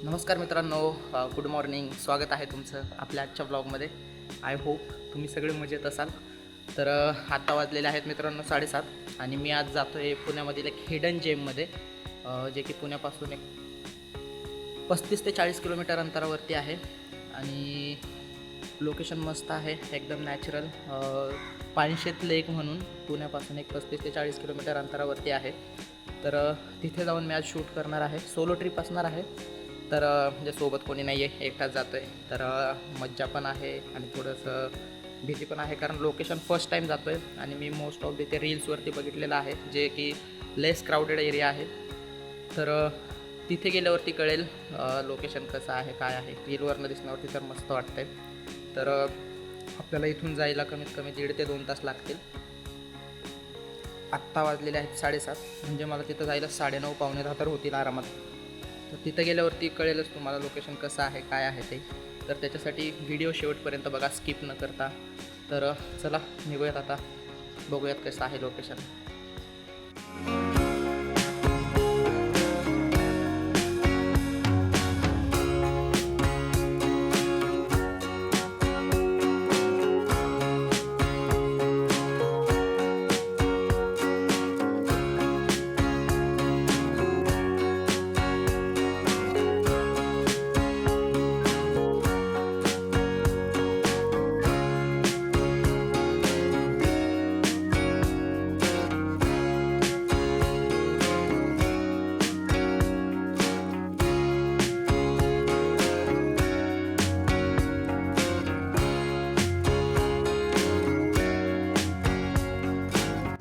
नमस्कार मित्रांनो, good morning. स्वागत आहे तुमचं आपल्या आजच्या ब्लॉगमध्ये. आय होप तुम्ही सगळे मजेत असाल. तर आता वाजलेले आहेत मित्रांनो 7:30 आणि मी आज जातो आहे पुण्यामधील एक हिडन जेममध्ये, जे की पुण्यापासून एक 35 ते 40 किलोमीटर अंतरावरती आहे. आणि लोकेशन मस्त आहे, एकदम नॅचरल. पानशेत लेक म्हणून पुण्यापासून एक 35 ते 40 किलोमीटर अंतरावरती आहे. तर तिथे जाऊन मी आज शूट करणार आहे. सोलो ट्रिप असणार आहे. तर म्हणजे सोबत कोणी नाही आहे, एकटाच जातो आहे. तर मज्जा पण आहे आणि थोडंसं भीती पण आहे, कारण लोकेशन फर्स्ट टाईम जातो आहे आणि मी मोस्ट ऑफ ते रील्सवरती बघितलेलं आहे, जे की लेस क्राऊडेड एरिया आहे. तर तिथे गेल्यावरती कळेल लोकेशन कसं आहे, काय आहे. रीलवरनं दिसण्यावरती तर मस्त वाटतं आहे. तर आपल्याला इथून जायला कमीत कमी 1.5 ते 2 तास लागतील. आत्ता वाजलेले आहेत 7:30, म्हणजे मला तिथं जायला 9:30 पावणे 10 तर होतील आरामात. तर तिथं गेल्यावरती कळेलच तुम्हाला लोकेशन कसं आहे, काय आहे ते. तर त्याच्यासाठी व्हिडिओ शेवटपर्यंत बघा, स्किप न करता. तर चला निघूयात आता, बघूयात कसं आहे लोकेशन.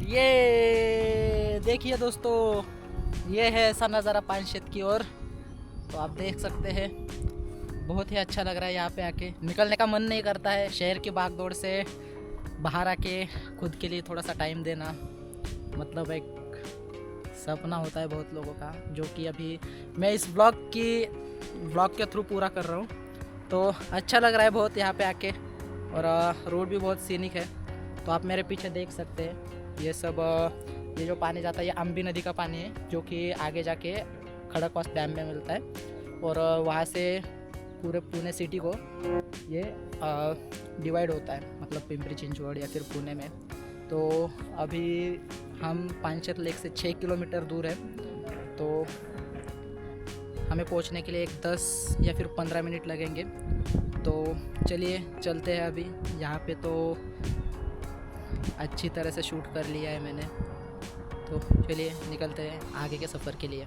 ये देखिए दोस्तों, ये है ऐसा नज़ारा पानशेत की ओर. तो आप देख सकते हैं, बहुत ही अच्छा लग रहा है यहाँ पे आके. निकलने का मन नहीं करता है शहर की भागदौड़ से. बाहर आके खुद के लिए थोड़ा सा टाइम देना, मतलब एक सपना होता है बहुत लोगों का, जो कि अभी मैं इस ब्लॉग के थ्रू पूरा कर रहा हूँ. तो अच्छा लग रहा है बहुत यहाँ पे आके. और रोड भी बहुत सीनिक है. तो आप मेरे पीछे देख सकते हैं, ये सब ये जो पानी जाता है, ये अम्बी नदी का पानी है, जो कि आगे जाके खड़कवास डैम में मिलता है. और वहाँ से पूरे पुणे सिटी को ये डिवाइड होता है, मतलब पिंपरी चिंचवड या फिर पुणे में. तो अभी हम पानशेत लेक से 6 किलोमीटर दूर है. तो हमें पहुंचने के लिए 10 या फिर 15 मिनट लगेंगे. तो चलिए चलते हैं. अभी यहाँ पे तो अच्छी तरह से शूट कर लिया है मैंने. तो चलिए निकलते हैं आगे के सफ़र के लिए.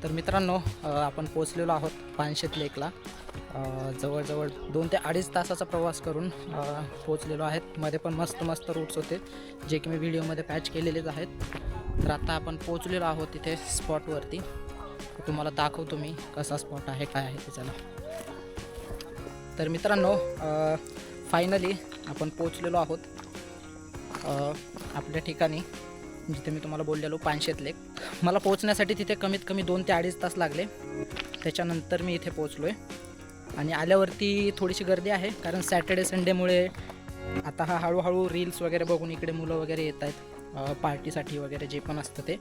तर मित्रांनो, आपण पोचलेलो आहोत पानशेत लेकला. जवळजवळ 2 ते 2.5 तासाचा प्रवास करून पोचलेलो आहेत. मध्ये पण मस्त रूट्स होते, जे की मी व्हिडिओमध्ये पॅच केलेलेच आहेत. तर आता आपण पोचलेलो आहोत तिथे स्पॉटवरती. तुम्हाला दाखवतो मी कसा स्पॉट आहे, काय आहे ते. चला. तर मित्रांनो, फायनली आपण पोचलेलो आहोत आपल्या ठिकाणी, जिथे मी तुम्हाला बोललेलो पानशेत लेक. मला पोचण्यासाठी तिथे कमीत कमी 2 ते 2.5 तास लागले. त्याच्यानंतर मी इथे पोचलो आहे. आणि आल्यावरती थोडीशी गर्दी आहे, कारण सॅटर्डे संडेमुळे आता हा हळूहळू रील्स वगैरे बघून इकडे मुलं वगैरे येत आहेत पार्टीसाठी वगैरे, जे पण असतं ते.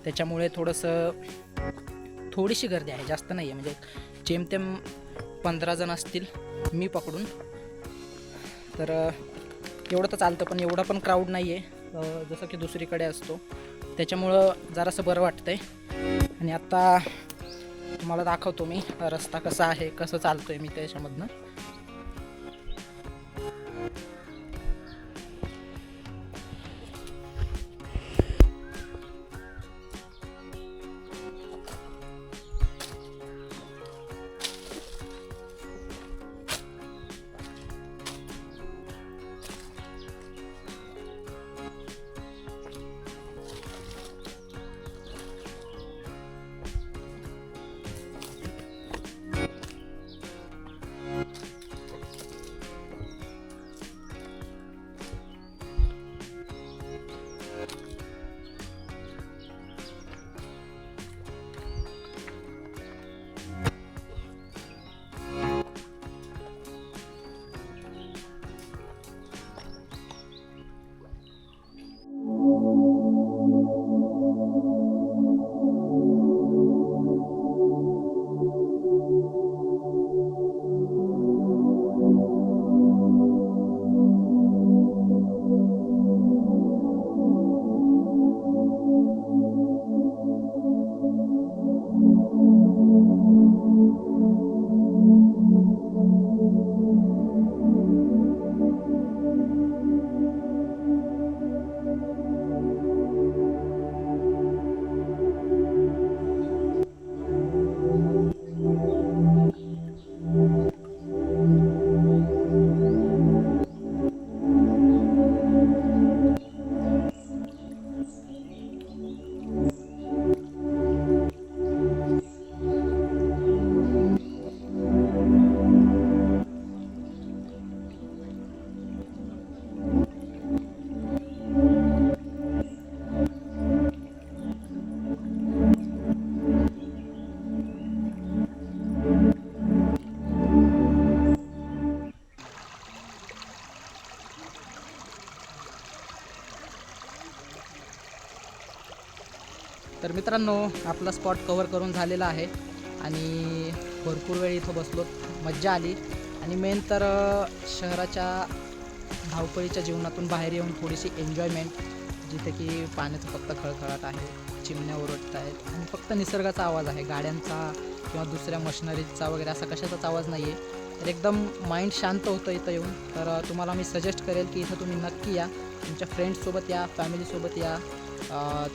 त्याच्यामुळे थोडीशी गर्दी आहे, जास्त नाही आहे. म्हणजे जेमतेम 15 जण असतील मी पकडून. तर एवढं तर चालतं, पण एवढं पण क्राऊड नाही आहे जसं की दुसरीकडे असतो. त्याच्यामुळं जरासं बरं वाटतं आहे. आणि आता तुम्हाला दाखवतो मी रस्ता कसा आहे, कसं चालतो आहे मी त्याच्यामधनं. तर मित्रांनो आपला स्पॉट कवर करून झालेला आहे आणि भरपूर वेळ इथं बसलो, मज्जा आली. आणि मेन तर शहराच्या धावपळीच्या जीवनातून बाहेर येऊन थोडीशी एन्जॉयमेंट, जिथे की पाण्याचं फक्त खळखळाट आहे, चिमण्या ओरडत आहेत आणि फक्त निसर्गाचा आवाज आहे, गाड्यांचा किंवा दुसऱ्या मशिनरीजचा वगैरे असा कशाचाच आवाज नाही आहे. तर एकदम माइंड शांत होतं इथं येऊन. तर तुम्हाला मी सजेस्ट करेल की इथं तुम्ही नक्की या, तुमच्या फ्रेंड्ससोबत या, फॅमिलीसोबत या,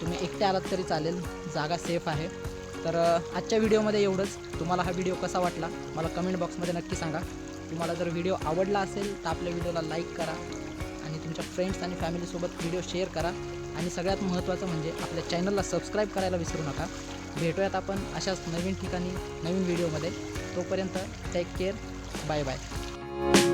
तुम्ही एकटे आलात तरी चालेल, जागा सेफ आहे. तर आजच्या व्हिडिओमध्ये एवढंच. तुम्हाला हा व्हिडिओ कसा वाटला मला कमेंट बॉक्समध्ये नक्की सांगा. तुम्हाला जर व्हिडिओ आवडला असेल तर आपल्या व्हिडिओला लाईक करा आणि तुमच्या फ्रेंड्स आणि फॅमिलीसोबत व्हिडिओ शेअर करा. आणि सगळ्यात महत्त्वाचं म्हणजे आपल्या चॅनलला सबस्क्राईब करायला विसरू नका. भेटूयात आपण अशाच नवीन ठिकाणी नवीन व्हिडिओमध्ये. तोपर्यंत टेक केअर. Bye bye.